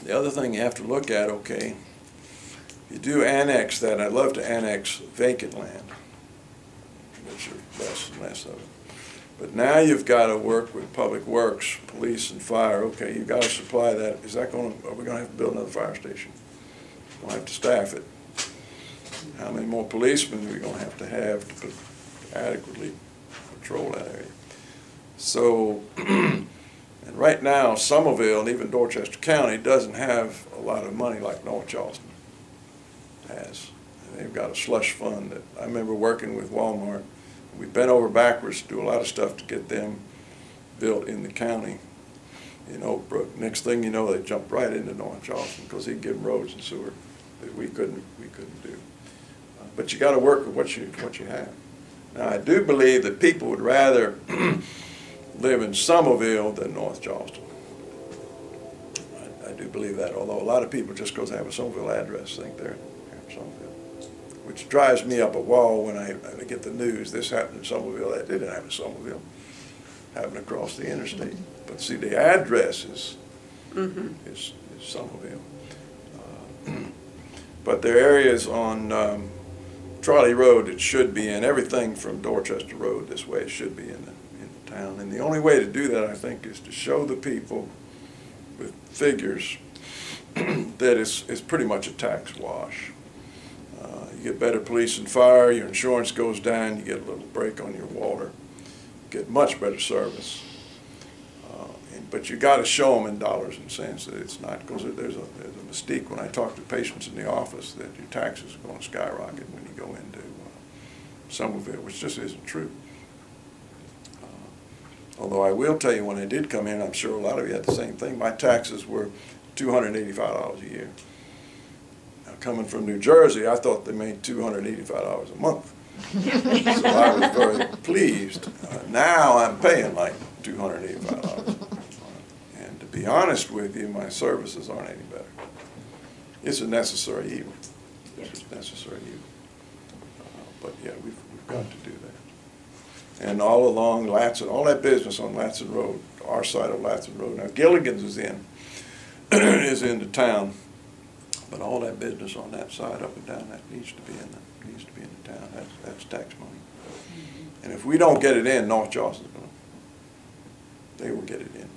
The other thing you have to look at, okay, you do annex that. I'd love to annex vacant land. There's less and less of it. But now you've got to work with public works, police and fire. Okay, you've got to supply that. Is that going to, are we going to have to build another fire station? We'll have to staff it. How many more policemen are we going to have to adequately patrol that area? So, and right now, Somerville and even Dorchester County doesn't have a lot of money like North Charleston has. They've got a slush fund that I remember working with Walmart. We bent over backwards to do a lot of stuff to get them built in the county in Oak Brook. Next thing you know, they jumped right into North Charleston because he'd give them roads and sewer that we couldn't do. But you got to work with what you have. Now I do believe that people would rather live in Somerville than North Charleston. I do believe that, although a lot of people just because they have a Somerville address think they're in Somerville, which drives me up a wall when I get the news. This happened in Somerville. That didn't happen in Somerville. Happened across the interstate. But see, the address is Somerville. But there are areas on Trolley Road that should be in. Everything from Dorchester Road this way should be in the town. And the only way to do that, I think, is to show the people with figures that it's pretty much a tax wash. You get better police and fire, your insurance goes down, you get a little break on your water, you get much better service. But you got to show them in dollars and cents that it's not, because there's a mystique when I talk to patients in the office that your taxes are going to skyrocket when you go into Somerville, which just isn't true. Although I will tell you, when I did come in, I'm sure a lot of you had the same thing. My taxes were $285 a year. Now, coming from New Jersey, I thought they made $285 a month. So I was very pleased. Now I'm paying like $285. And to be honest with you, my services aren't any better. It's a necessary evil. It's a necessary evil. But yeah, we've got to do that. And all along Latson, all that business on Latson Road, our side of Latson Road. Now Gilligan's is in the town, but all that business on that side up and down, that needs to be in the town. That's tax money. And if we don't get it in, North Charleston's going to, they will get it in.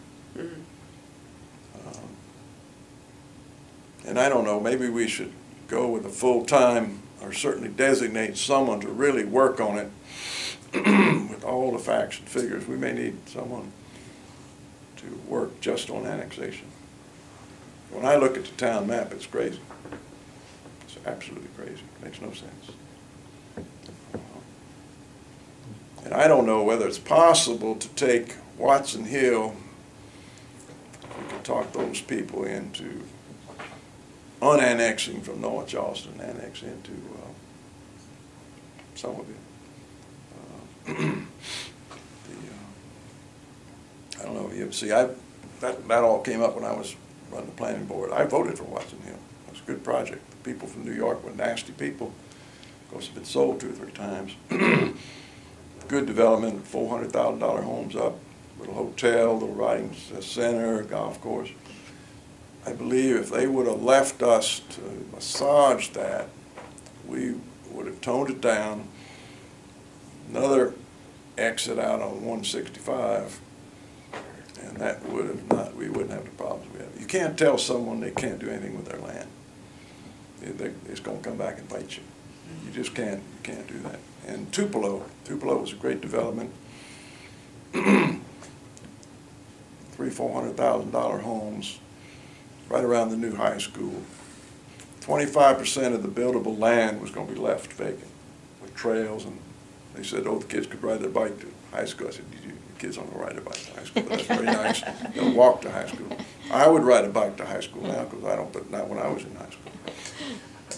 And I don't know, maybe we should go with a full-time, or certainly designate someone to really work on it with all the facts and figures. We may need someone to work just on annexation. When I look at the town map, it's crazy. It's absolutely crazy. It makes no sense. And I don't know whether it's possible to take Watson Hill, we could talk those people into unannexing from North Charleston, annex into Somerville. I don't know, you see, that all came up when I was running the planning board. I voted for Watson Hill. It was a good project. The people from New York were nasty people. Of course, it's been sold 2 or 3 times. Good development, $400,000 homes up, little hotel, little riding center, golf course. I believe if they would have left us to massage that, we would have toned it down, another exit out on 165, and that would have not, we wouldn't have the problems we have. You can't tell someone they can't do anything with their land. It's going to come back and bite you. You just can't do that. And Tupelo was a great development. $300,000-400,000 homes right around the new high school. 25% of the buildable land was going to be left vacant with trails, and they said, oh, the kids could ride their bike to high school. I said, the kids aren't going to ride their bike to high school. That's very nice. They'll walk to high school. I would ride a bike to high school now, because I don't, but not when I was in high school.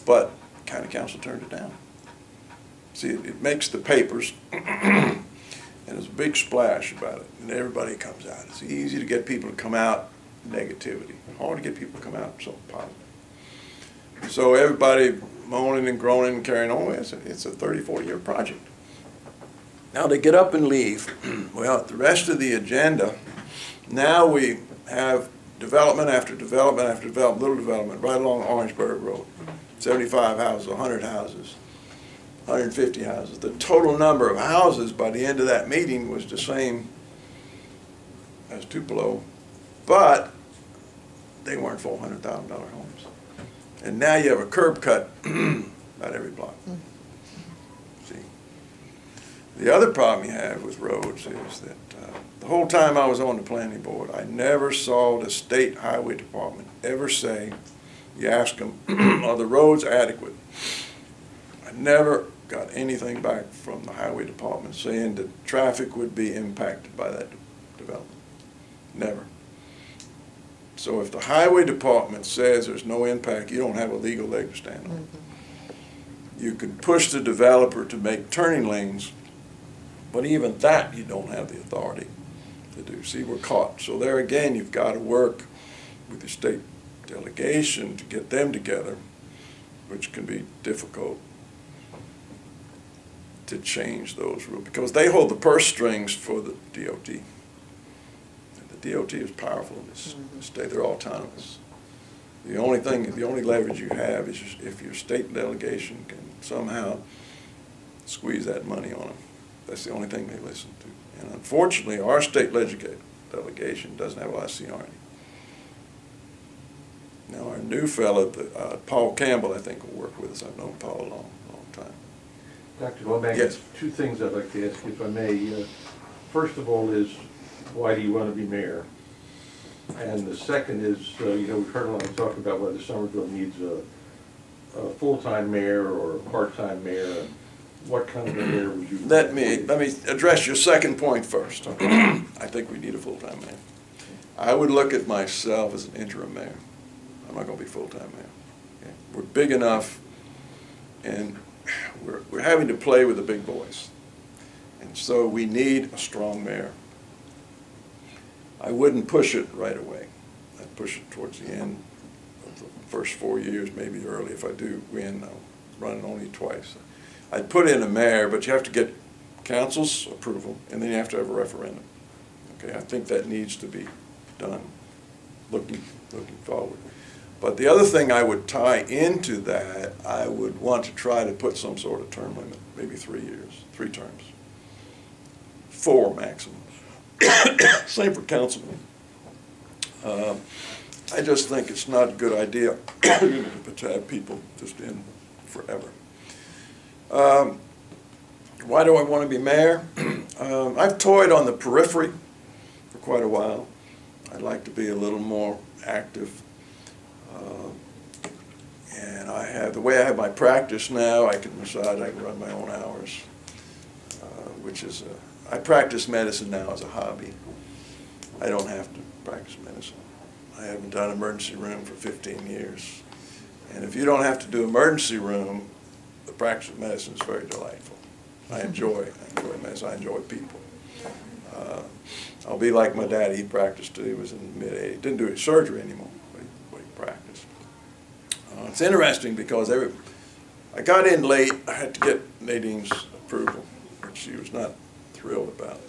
But county council turned it down. See, it makes the papers, and there's a big splash about it, and everybody comes out. It's easy to get people to come out negativity. Hard to get people to come out so positive. So everybody moaning and groaning and carrying on. It's a 30, 40-year project. Now they get up and leave. Well, the rest of the agenda, now we have development after development after development, little development, right along Orangeburg Road. 75 houses, 100 houses, 150 houses. The total number of houses by the end of that meeting was the same as Tupelo, but they weren't $400,000 homes. And now you have a curb cut about every block. See, the other problem you have with roads is that the whole time I was on the planning board, I never saw the state highway department ever say, you ask them, are the roads adequate? I never got anything back from the highway department saying that traffic would be impacted by that development. Never. So if the highway department says there's no impact, you don't have a legal leg to stand on. You can push the developer to make turning lanes, but even that you don't have the authority to do. See, we're caught. So there again, you've got to work with the state delegation to get them together, which can be difficult, to change those rules, because they hold the purse strings for the DOT. And the DOT is powerful in this state. They're autonomous. The only leverage you have is if your state delegation can somehow squeeze that money on them. That's the only thing they listen to. And unfortunately, our state delegation doesn't have a lot of seniority. Now, our new fellow, Paul Campbell, I think will work with us. I've known Paul a long time. Dr. Lomax, yes. Two things I'd like to ask, if I may. First of all is, why do you want to be mayor? And the second is, you know, we've heard a lot of talk about whether Somerville needs a full-time mayor or a part-time mayor. What kind of a mayor would you? Let me address your second point first. I think we need a full-time mayor. I would look at myself as an interim mayor. I'm not going to be full-time mayor. Okay? We're big enough, and we're having to play with the big boys. And so we need a strong mayor. I wouldn't push it right away. I'd push it towards the end of the first 4 years, maybe early. If I do win, I'll run it only twice. I'd put in a mayor, but you have to get council's approval, and then you have to have a referendum. Okay, I think that needs to be done, looking forward. But the other thing I would tie into that, I would want to try to put some sort of term limit, maybe 3 years, 3 terms, 4 maximum. Same for councilmen. I just think it's not a good idea to have people just in forever. Why do I want to be mayor? I've toyed on the periphery for quite a while. I'd like to be a little more active. And the way I have my practice now, I can decide I can run my own hours, which is, I practice medicine now as a hobby. I don't have to practice medicine. I haven't done emergency room for 15 years. And if you don't have to do emergency room, the practice of medicine is very delightful. I enjoy medicine. I enjoy people. I'll be like my dad. He practiced till he was in the mid-80s. Didn't do his surgery anymore, but he practiced. It's interesting because I got in late. I had to get Nadine's approval, which she was not thrilled about.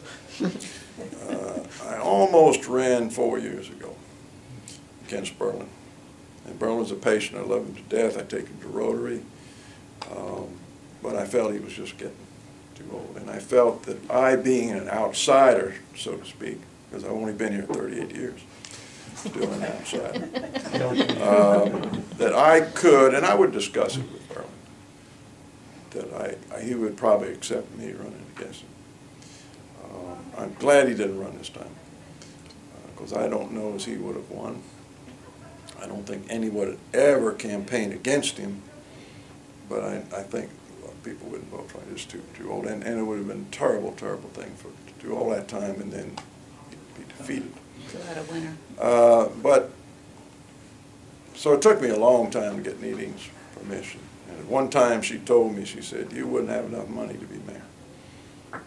I almost ran 4 years ago against Berlin. And Berlin's a patient. I love him to death. I take him to Rotary. But I felt he was just getting too old. And I felt that I, being an outsider, so to speak, because I've only been here 38 years, still an outsider, that I could, and I would discuss it with Berlin, that he would probably accept me running against him. I'm glad he didn't run this time, because I don't know as he would have won. I don't think anyone would ever campaign against him, but I think a lot of people wouldn't vote for him. He's too old, and it would have been a terrible, terrible thing to do all that time and then be defeated. So had a winner. So it took me a long time to get Nadine's permission. And at one time she told me, she said, you wouldn't have enough money to be mayor. I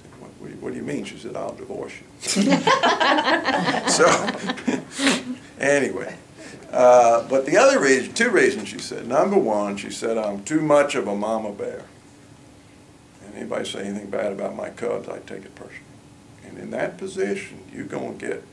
said, what do you mean? She said, I'll divorce you. So, anyway. But the other reason, 2 reasons she said. Number one, she said, I'm too much of a mama bear. And anybody say anything bad about my cubs, I take it personally. And in that position, you're going to get